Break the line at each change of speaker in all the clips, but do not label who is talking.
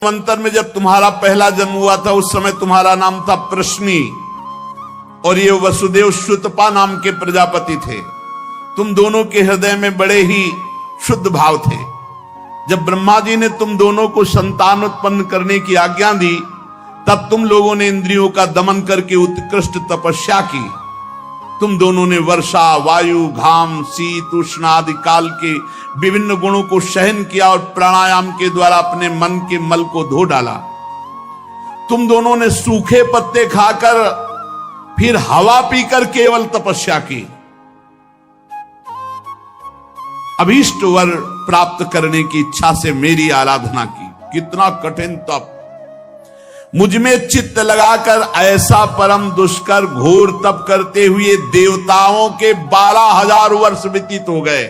मंत्र में जब तुम्हारा पहला जन्म हुआ था उस समय तुम्हारा नाम था प्रश्नी और ये वसुदेव श्रुतपा नाम के प्रजापति थे। तुम दोनों के हृदय में बड़े ही शुद्ध भाव थे। जब ब्रह्मा जी ने तुम दोनों को संतान उत्पन्न करने की आज्ञा दी तब तुम लोगों ने इंद्रियों का दमन करके उत्कृष्ट तपस्या की। तुम दोनों ने वर्षा, वायु, घाम, शीत, उष्ण आदि काल के विभिन्न गुणों को सहन किया और प्राणायाम के द्वारा अपने मन के मल को धो डाला। तुम दोनों ने सूखे पत्ते खाकर फिर हवा पीकर केवल तपस्या की। अभीष्ट वर प्राप्त करने की इच्छा से मेरी आराधना की। कितना कठिन तप! मुझ में चित्त लगाकर ऐसा परम दुष्कर घोर तप करते हुए देवताओं के 12,000 वर्ष व्यतीत हो गए।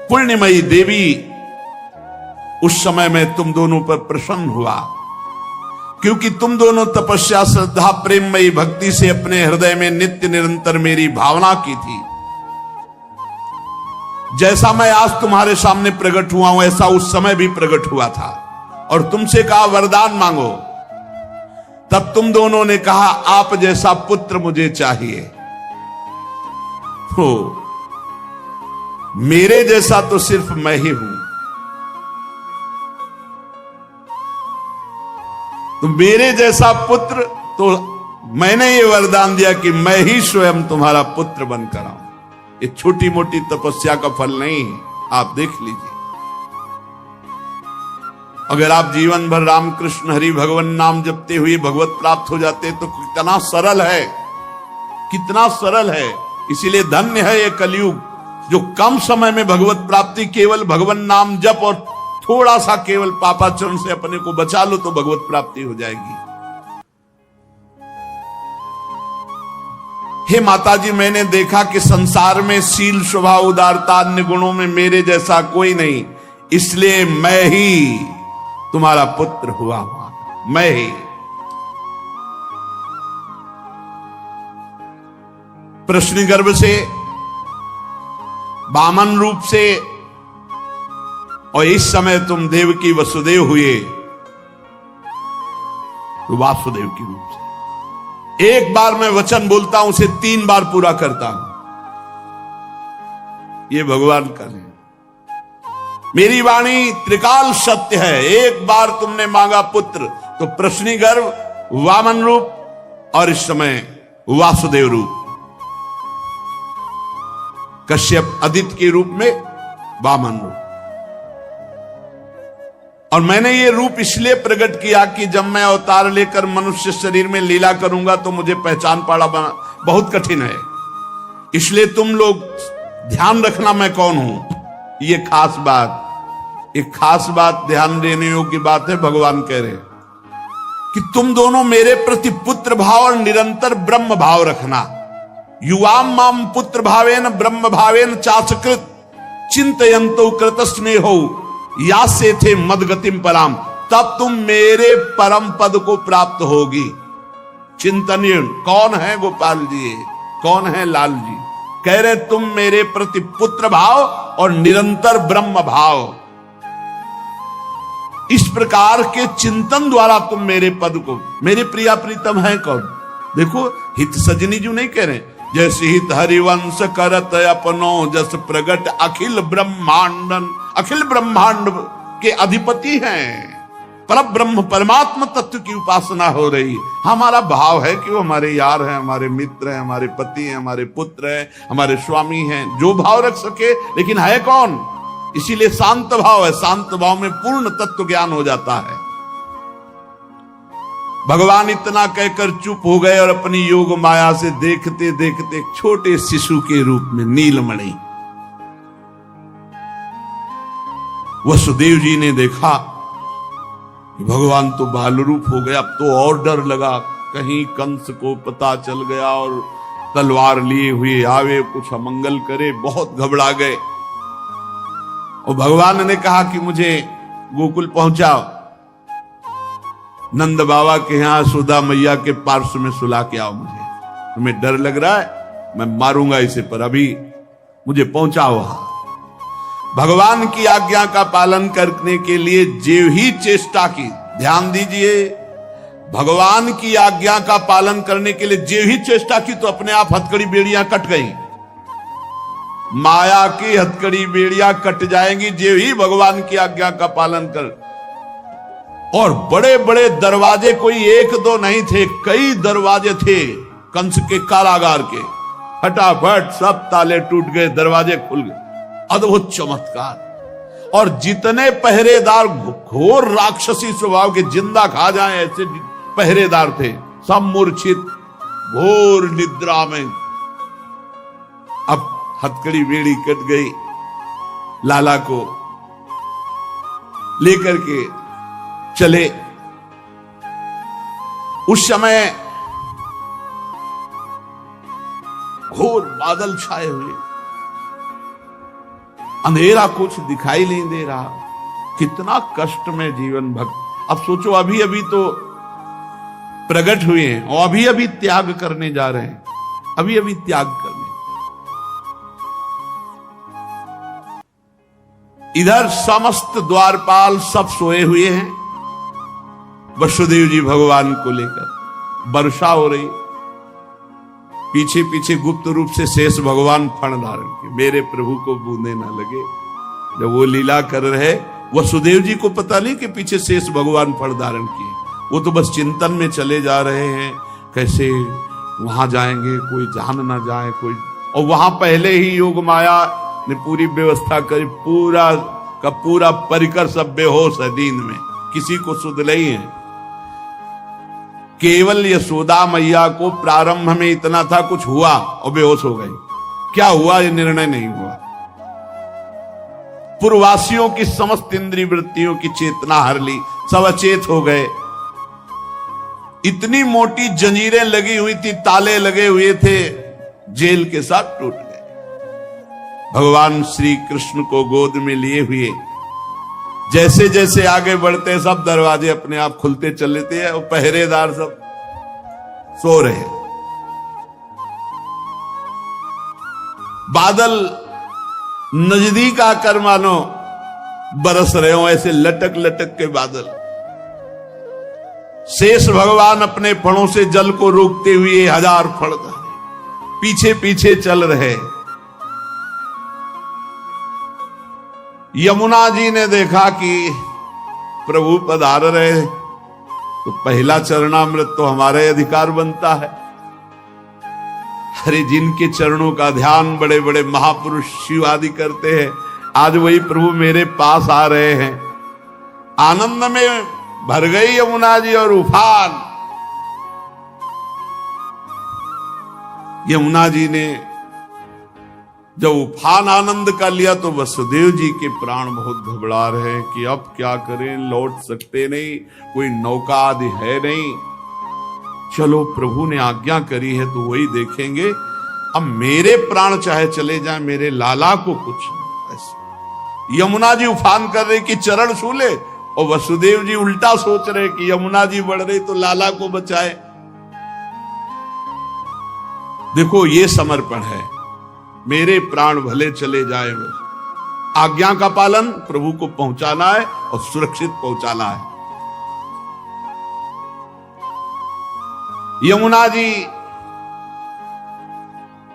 पुण्यमयी देवी उस समय में तुम दोनों पर प्रसन्न हुआ क्योंकि तुम दोनों तपस्या, श्रद्धा, प्रेममयी भक्ति से अपने हृदय में नित्य निरंतर मेरी भावना की थी। जैसा मैं आज तुम्हारे सामने प्रकट हुआ हूं ऐसा उस समय भी प्रकट हुआ था और तुमसे कहा वरदान मांगो। तब तुम दोनों ने कहा आप जैसा पुत्र मुझे चाहिए। हो मेरे जैसा तो सिर्फ मैं ही हूं। तो मेरे जैसा पुत्र, तो मैंने ये वरदान दिया कि मैं ही स्वयं तुम्हारा पुत्र बनकर आऊं। ये छोटी मोटी तपस्या का फल नहीं है, आप देख लीजिए। अगर आप जीवन भर रामकृष्ण हरि भगवान नाम जपते हुए भगवत प्राप्त हो जाते तो कितना सरल है, कितना सरल है। इसीलिए धन्य है ये कलयुग जो कम समय में भगवत प्राप्ति, केवल भगवान नाम जप और थोड़ा सा केवल पापाचरण से अपने को बचा लो तो भगवत प्राप्ति हो जाएगी। हे माताजी, मैंने देखा कि संसार में शील, स्वभाव, उदारता, अन्य गुणों में मेरे जैसा कोई नहीं, इसलिए मैं ही तुम्हारा पुत्र हुआ। मैं ही प्रश्न गर्भ से, वामन रूप से और इस समय तुम देवकी वसुदेव हुए तो वासुदेव के रूप से। एक बार मैं वचन बोलता हूं उसे 3 बार पूरा करता हूं। ये भगवान का है। मेरी वाणी त्रिकाल सत्य है। एक बार तुमने मांगा पुत्र तो प्रश्नी गर्भ, वामन रूप और इस समय वासुदेव रूप। कश्यप आदित्य के रूप में वामन रूप। और मैंने ये रूप इसलिए प्रकट किया कि जब मैं अवतार लेकर मनुष्य शरीर में लीला करूंगा तो मुझे पहचान पाना बहुत कठिन है। इसलिए तुम लोग ध्यान रखना मैं कौन हूं। ये खास बात, एक खास बात ध्यान देने योग्य बात है। भगवान कह रहे कि तुम दोनों मेरे प्रति पुत्र भाव और निरंतर ब्रह्म भाव रखना। युवाम माम पुत्र भावेन ब्रह्म भावेन चासकृत चिंतयंतो कृत स्नेहो या से थे मदगतिम पराम। तब तुम मेरे परम पद को प्राप्त होगी। चिंतनीय कौन है गोपाल जी, कौन है लाल जी? कह रहे तुम मेरे प्रति पुत्र भाव और निरंतर ब्रह्म भाव, इस प्रकार के चिंतन द्वारा तुम मेरे पद को, मेरे प्रिया प्रीतम है कौन? देखो हित सजनी जी नहीं कह रहे, जैसे हित हरिवंश करत अपनो जस प्रगट अखिल ब्रह्मांडन। अखिल ब्रह्मांड के अधिपति हैं। पर ब्रह्म परमात्मा तत्व की उपासना हो रही। हमारा भाव है कि वो हमारे यार हैं, हमारे मित्र हैं, हमारे पति हैं, हमारे पुत्र हैं, हमारे स्वामी हैं, जो भाव रख सके, लेकिन है कौन? इसीलिए शांत भाव है। शांत भाव में पूर्ण तत्व ज्ञान हो जाता है। भगवान इतना कहकर चुप हो गए और अपनी योग माया से देखते देखते छोटे शिशु के रूप में नीलमणि वसुदेव जी ने देखा कि भगवान तो बाल रूप हो गया। अब तो और डर लगा, कहीं कंस को पता चल गया और तलवार लिए हुए आवे, कुछ अमंगल करे। बहुत घबरा गए और भगवान ने कहा कि मुझे गोकुल पहुंचाओ, नंद बाबा के यहां सुधा मैया के पार्श्व में सुला के आओ। मुझे तुम्हें डर लग रहा है, मैं मारूंगा इसे, पर अभी मुझे पहुंचाओ वहां। भगवान की आज्ञा का पालन करने के लिए जो ही चेष्टा की, ध्यान दीजिए, भगवान की आज्ञा का पालन करने के लिए जो ही चेष्टा की तो अपने आप हथकड़ी बेड़ियां कट गई। माया की हथकड़ी बेड़ियां कट जाएंगी जो ही भगवान की आज्ञा का पालन कर। और बड़े बड़े दरवाजे कोई एक दो नहीं थे, कई दरवाजे थे कंस के कारागार के। फटाफट सब ताले टूट गए, दरवाजे खुल गए। अद्भुत चमत्कार। और जितने पहरेदार घोर राक्षसी स्वभाव के, जिंदा खा जाए ऐसे पहरेदार थे, सब मूर्छित घोर निद्रा में। अब हथकड़ी बेड़ी कट गई, लाला को लेकर के चले। उस समय घोर बादल छाए हुए, अंधेरा, कुछ दिखाई नहीं दे रहा। कितना कष्ट में जीवन भक्त। अब सोचो, अभी अभी तो प्रकट हुए हैं और अभी अभी त्याग करने जा रहे हैं, अभी अभी त्याग करने। इधर समस्त द्वारपाल सब सोए हुए हैं, वसुदेव जी भगवान को लेकर। वर्षा हो रही, पीछे पीछे गुप्त रूप से शेष भगवान फण धारण के, मेरे प्रभु को बूंदे ना लगे। जब वो लीला कर रहे, वसुदेव जी को पता नहीं कि पीछे शेष भगवान फण धारण किए। वो तो बस चिंतन में चले जा रहे हैं, कैसे वहां जाएंगे, कोई जान ना जाए कोई। और वहां पहले ही योग माया ने पूरी व्यवस्था करी, पूरा का पूरा परिकर सब बेहोश है नींद में, किसी को सुध नहीं है। केवल यशोदा मैया को प्रारंभ में इतना था, कुछ हुआ और बेहोश हो गए। क्या हुआ ये निर्णय नहीं हुआ। पूर्ववासियों की समस्त इंद्रिय वृत्तियों की चेतना हर ली, सब अचेत हो गए। इतनी मोटी जंजीरें लगी हुई थी, ताले लगे हुए थे, जेल के साथ टूट गए। भगवान श्री कृष्ण को गोद में लिए हुए जैसे जैसे आगे बढ़ते, सब दरवाजे अपने आप खुलते चले थे और पहरेदार सब सो रहे। बादल नजदीक आकर मानो बरस रहे हो, ऐसे लटक लटक के बादल। शेष भगवान अपने फणों से जल को रोकते हुए 1000 फण पीछे पीछे चल रहे। यमुना जी ने देखा कि प्रभु पधार रहे, तो पहला चरणामृत तो हमारे अधिकार बनता है। अरे जिनके चरणों का ध्यान बड़े बड़े महापुरुष शिव आदि करते हैं, आज वही प्रभु मेरे पास आ रहे हैं। आनंद में भर गई यमुना जी और उफान। यमुना जी ने जब उफान आनंद का लिया तो वसुदेव जी के प्राण बहुत घबरा रहे हैं कि अब क्या करें, लौट सकते नहीं, कोई नौका आदि है नहीं। चलो प्रभु ने आज्ञा करी है तो वही देखेंगे। अब मेरे प्राण चाहे चले जाए, मेरे लाला को कुछ ऐसे। यमुना जी उफान कर रहे कि चरण छू ले, और वसुदेव जी उल्टा सोच रहे कि यमुना जी बढ़ रही तो लाला को बचाए। देखो ये समर्पण है, मेरे प्राण भले चले जाए, बस आज्ञा का पालन प्रभु को पहुंचाना है और सुरक्षित पहुंचाना है। यमुना जी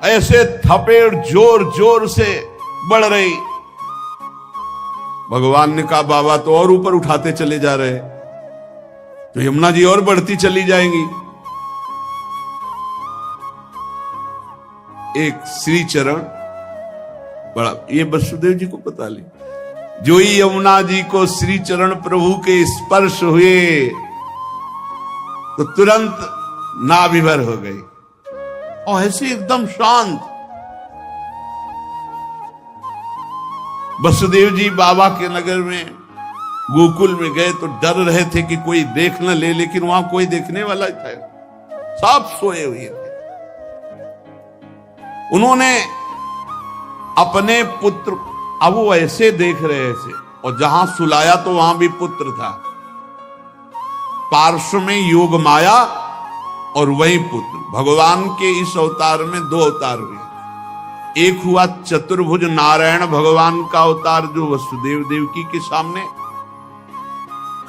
ऐसे थपेड़ जोर जोर से बढ़ रही। भगवान ने कहा बाबा तो और ऊपर उठाते चले जा रहे, तो यमुना जी और बढ़ती चली जाएंगी। एक श्री चरण बड़ा, ये वसुदेव जी को पता ले, जो ही यमुना जी को श्री चरण प्रभु के स्पर्श हुए तो तुरंत नाभिभर हो गई और ऐसे एकदम शांत। वसुदेव जी बाबा के नगर में गोकुल में गए तो डर रहे थे कि कोई देख न ले, लेकिन वहां कोई देखने वाला था, सब सोए हुए थे। उन्होंने अपने पुत्र, अब वो ऐसे देख रहे थे, और जहां सुलाया तो वहां भी पुत्र था, पार्श्व में योग माया और वही पुत्र। भगवान के इस अवतार में 2 अवतार हुए, एक हुआ चतुर्भुज नारायण भगवान का अवतार जो वसुदेव देवकी के सामने,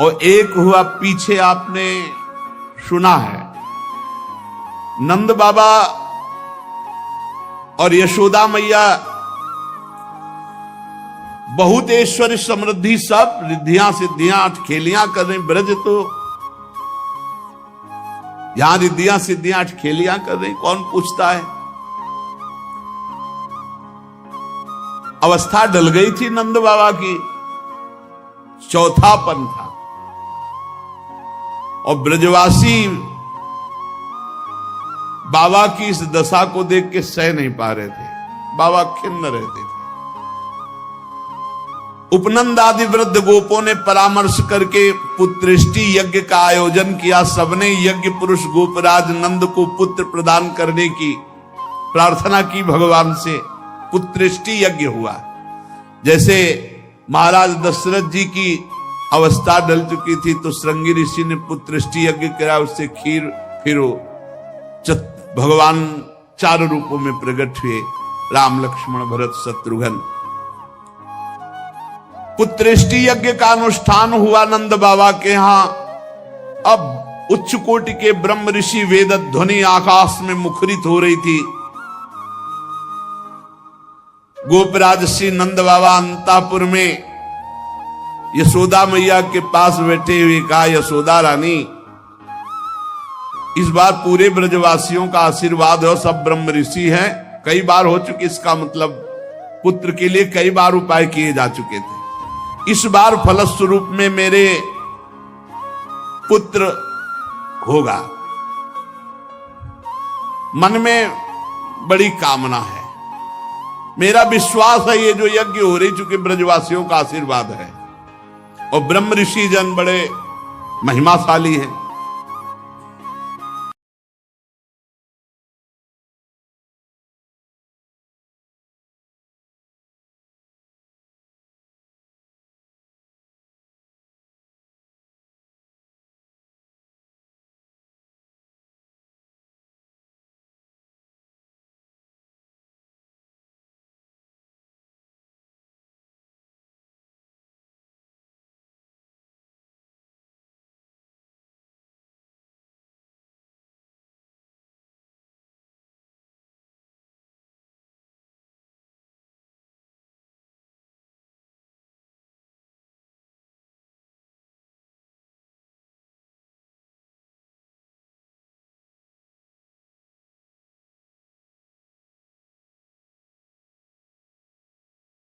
और एक हुआ पीछे आपने सुना है नंद बाबा और यशोदा मैया बहुत ऐश्वर्य समृद्धि सब रिद्धियां सिद्धियां अठखेलियां कर रही। ब्रज तो यहां रिद्धियां सिद्धियां अठखेलियां कर रही, कौन पूछता है। अवस्था डल गई थी नंद बाबा की, चौथापन था, और ब्रजवासी बाबा की इस दशा को देख के सह नहीं पा रहे थे। बाबा खिन्न रहते थे। उपनंद आदि वृद्ध गोपों ने परामर्श करके पुत्रेष्टि यज्ञ का आयोजन किया। सबने यज्ञ पुरुष गोपराज नंद को पुत्र प्रदान करने की प्रार्थना की भगवान से। पुत्रेष्टि यज्ञ हुआ। जैसे महाराज दशरथ जी की अवस्था डल चुकी थी तो श्रृंगी ऋषि ने पुत्रेष्टि यज्ञ करा, उससे खीर फिरो भगवान चार रूपों में प्रकट हुए, राम लक्ष्मण भरत शत्रुघ्न। पुत्रेष्टि यज्ञ का अनुष्ठान हुआ नंद बाबा के यहां। अब उच्च कोटि के ब्रह्म ऋषि वेद ध्वनि आकाश में मुखरित हो रही थी। गोपराज श्री नंद बाबा अंतापुर में यशोदा मैया के पास बैठे हुए कहा, यशोदा रानी इस बार पूरे ब्रजवासियों का आशीर्वाद हो, सब ब्रह्म ऋषि हैं। कई बार हो चुकी, इसका मतलब पुत्र के लिए कई बार उपाय किए जा चुके थे। इस बार फलस्वरूप में मेरे पुत्र होगा। मन में बड़ी कामना है, मेरा विश्वास है ये जो यज्ञ हो रही, चूंकि ब्रजवासियों का आशीर्वाद है और ब्रह्म ऋषि जन बड़े महिमाशाली हैं,